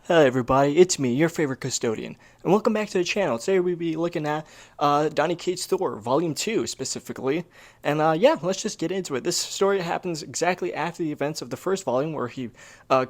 Hello everybody, it's me, your favorite custodian, and welcome back to the channel. Today we'll be looking at Donny Cates' Thor, Volume 2 specifically, and yeah, let's just get into it. This story happens exactly after the events of the first volume where he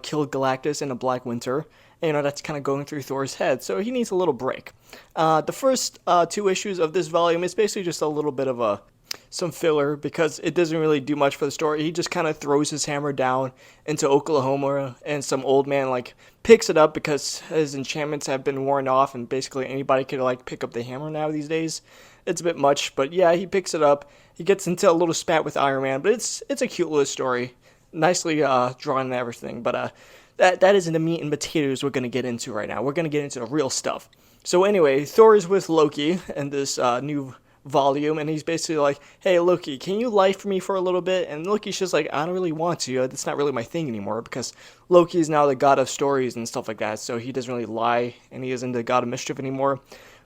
killed Galactus in a Black Winter. And, that's kind of going through Thor's head, so he needs a little break. The first two issues of this volume is basically just a little bit of some filler because it doesn't really do much for the story. He just kind of throws his hammer down into Oklahoma, and some old man picks it up because his enchantments have been worn off, and basically anybody could pick up the hammer now these days. It's a bit much, but yeah, he picks it up. He gets into a little spat with Iron Man, but it's a cute little story, nicely drawn and everything. But that isn't the meat and potatoes we're gonna get into right now. We're gonna get into the real stuff. So anyway, Thor is with Loki in this new volume, and he's basically like, hey Loki, can you lie for me for a little bit? And Loki's just like, I don't really want to. That's not really my thing anymore, because Loki is now the god of stories and stuff like that, so he doesn't really lie, and he isn't the god of mischief anymore.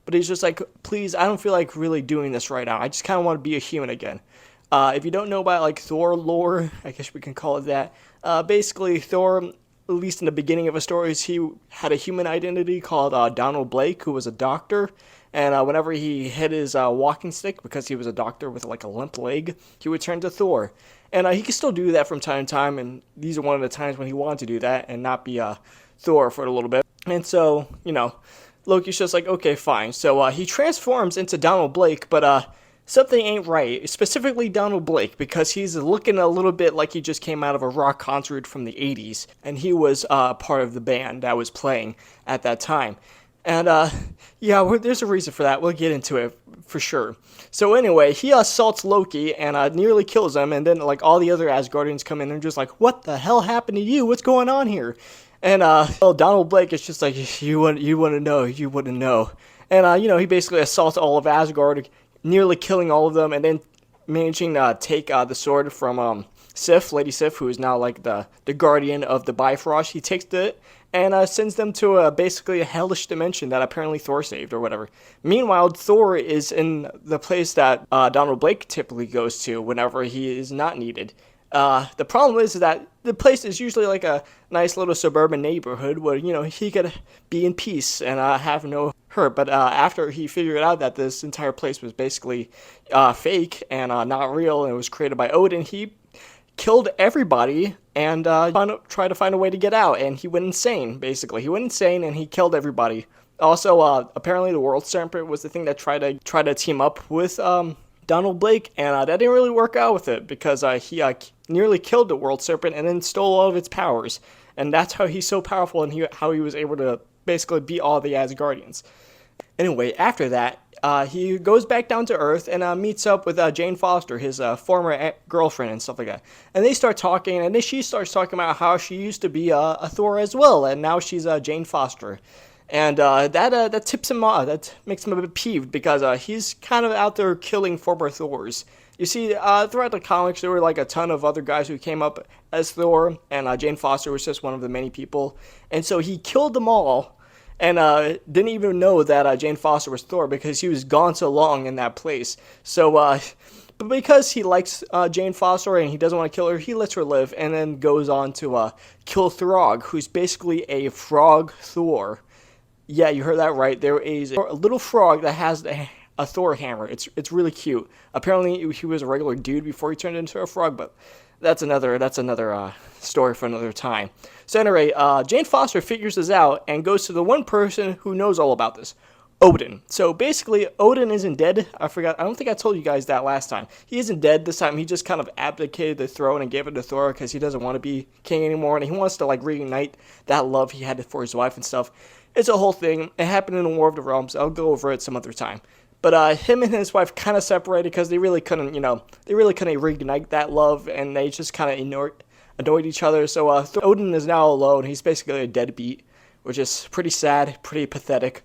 But he's just like, please, I don't feel like really doing this right now. I just kind of want to be a human again. If you don't know about Thor lore, I guess we can call it that. Basically, Thor, at least in the beginning of his stories, he had a human identity called Donald Blake, who was a doctor. And whenever he hit his walking stick, because he was a doctor with a limp leg, he would turn to Thor. And he can still do that from time to time, and these are one of the times when he wanted to do that and not be Thor for a little bit. And so, Loki's just like, okay, fine. So he transforms into Donald Blake, but something ain't right, specifically Donald Blake, because he's looking a little bit like he just came out of a rock concert from the 80s, and he was part of the band that was playing at that time. And, yeah, there's a reason for that. We'll get into it for sure. So anyway, he assaults Loki and nearly kills him, and then, all the other Asgardians come in and just like, what the hell happened to you? What's going on here? And, well, Donald Blake is just like, you wouldn't know. And, he basically assaults all of Asgard, nearly killing all of them, and then managing to take the sword from Sif, Lady Sif, who is now the guardian of the Bifrost. He takes it and sends them to basically a hellish dimension that apparently Thor saved or whatever. Meanwhile, Thor is in the place that Donald Blake typically goes to whenever he is not needed. The problem is that the place is usually a nice little suburban neighborhood where, he could be in peace and have no hurt. But after he figured out that this entire place was basically fake and not real, and it was created by Odin, he killed everybody and tried to find a way to get out. And he went insane, basically. He went insane and he killed everybody. Also, apparently the World Serpent was the thing that tried to team up with Donald Blake, and that didn't really work out with it because he nearly killed the World Serpent and then stole all of its powers. And that's how he's so powerful, and how he was able to basically beat all the Asgardians. Anyway, after that, he goes back down to Earth and meets up with Jane Foster, his former girlfriend and stuff like that. And they start talking, and then she starts talking about how she used to be a Thor as well, and now she's Jane Foster. And that tips him off. That makes him a bit peeved because he's kind of out there killing former Thors. You see, throughout the comics, there were a ton of other guys who came up as Thor, and Jane Foster was just one of the many people. And so he killed them all, and didn't even know that Jane Foster was Thor because he was gone so long in that place. So, but because he likes Jane Foster and he doesn't want to kill her, he lets her live, and then goes on to kill Throg, who's basically a frog Thor. Yeah, you heard that right. There is a little frog that has a Thor hammer. It's really cute. Apparently, he was a regular dude before he turned into a frog, but that's another story for another time. So anyway, Jane Foster figures this out and goes to the one person who knows all about this, Odin. So basically, Odin isn't dead. I don't think I told you guys that last time. He isn't dead this time. He just kind of abdicated the throne and gave it to Thor because he doesn't want to be king anymore, and he wants to reignite that love he had for his wife and stuff. It's a whole thing. It happened in the War of the Realms. I'll go over it some other time. But him and his wife kind of separated because they really couldn't reignite that love, and they just kind of annoyed each other. So Odin is now alone. He's basically a deadbeat, which is pretty sad, pretty pathetic.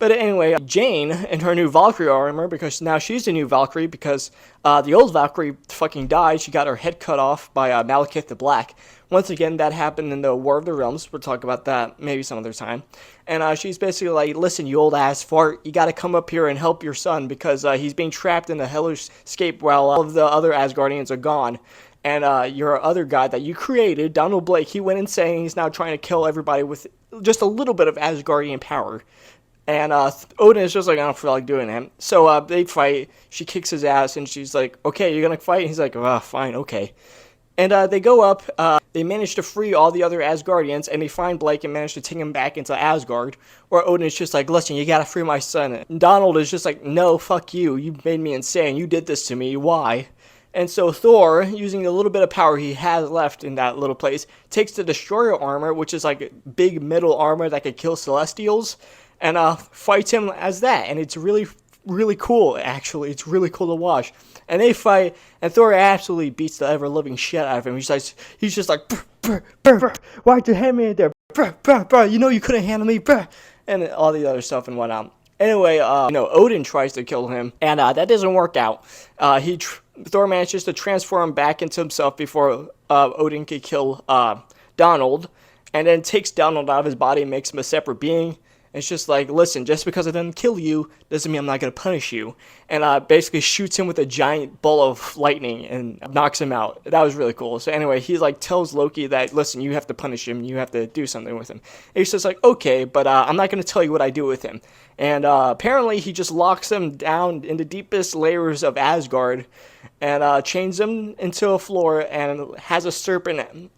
But anyway, Jane in her new Valkyrie armor, because now she's the new Valkyrie, because the old Valkyrie fucking died. She got her head cut off by Malekith the Black. Once again, that happened in the War of the Realms. We'll talk about that maybe some other time. And she's basically like, listen, you old ass fart, you gotta come up here and help your son because he's being trapped in a hellish escape while all of the other Asgardians are gone. and your other guy that you created, Donald Blake, he went insane. He's now trying to kill everybody with just a little bit of Asgardian power. And Odin is just like, I don't feel like doing it. So they fight. She kicks his ass, and she's like, okay, you're going to fight? And he's like, oh, fine, okay. And they go up. They manage to free all the other Asgardians, and they find Blake and manage to take him back into Asgard. Where Odin is just like, listen, you gotta free my son. And Donald is just like, no, fuck you. You made me insane. You did this to me. Why? And so Thor, using the little bit of power he has left in that little place, takes the Destroyer armor, which is like big metal armor that could kill Celestials, and fights him as that. And it's really cool, actually. It's really cool to watch. And they fight, and Thor absolutely beats the ever-living shit out of him. He's just like, brr, brr, brr, why'd you hand me in there? Brr, brr, brr, you know you couldn't handle me, brr, and all the other stuff and whatnot. Anyway, Odin tries to kill him, and that doesn't work out. Thor manages to transform back into himself before Odin could kill Donald, and then takes Donald out of his body and makes him a separate being. It's just like, listen, just because I didn't kill you doesn't mean I'm not going to punish you. And basically shoots him with a giant ball of lightning and knocks him out. That was really cool. So anyway, he like tells Loki that, listen, you have to punish him. You have to do something with him. And he's just like, okay, but I'm not going to tell you what I do with him. And apparently he just locks him down in the deepest layers of Asgard and chains him into a floor and has a serpent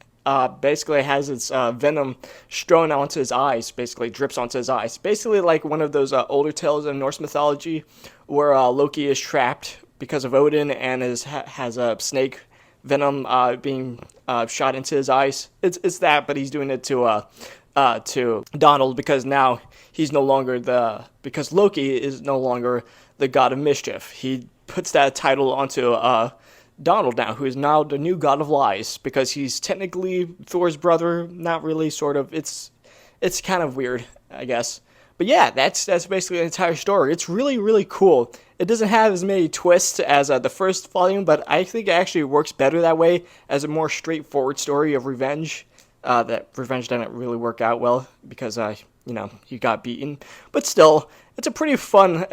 basically has its venom strewn onto his eyes, basically drips onto his eyes. Basically like one of those older tales in Norse mythology where Loki is trapped because of Odin and has a snake venom being shot into his eyes. It's that, but he's doing it to Donald because now he's no longer because Loki is no longer the god of mischief. He puts that title onto Donald now, who is now the new god of lies, because he's technically Thor's brother, not really, sort of. It's kind of weird, I guess. But yeah, that's basically the entire story. It's really cool. It doesn't have as many twists as the first volume, but I think it actually works better that way as a more straightforward story of revenge. That revenge didn't really work out well because he got beaten. But still, it's a pretty fun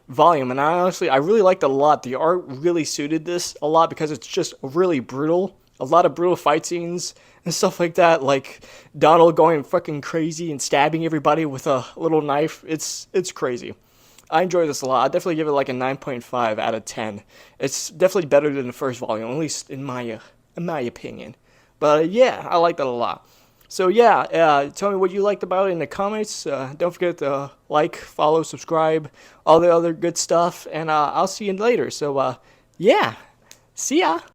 volume, and I really liked it a lot. The art really suited this a lot because it's just really brutal. A lot of brutal fight scenes and stuff like that, like Donald going fucking crazy and stabbing everybody with a little knife. It's crazy. I enjoy this a lot. I'd definitely give it like a 9.5 out of 10. It's definitely better than the first volume, at least in my opinion. But yeah, I like that a lot. So yeah, tell me what you liked about it in the comments. Don't forget to like, follow, subscribe, all the other good stuff, and I'll see you later. So yeah, see ya.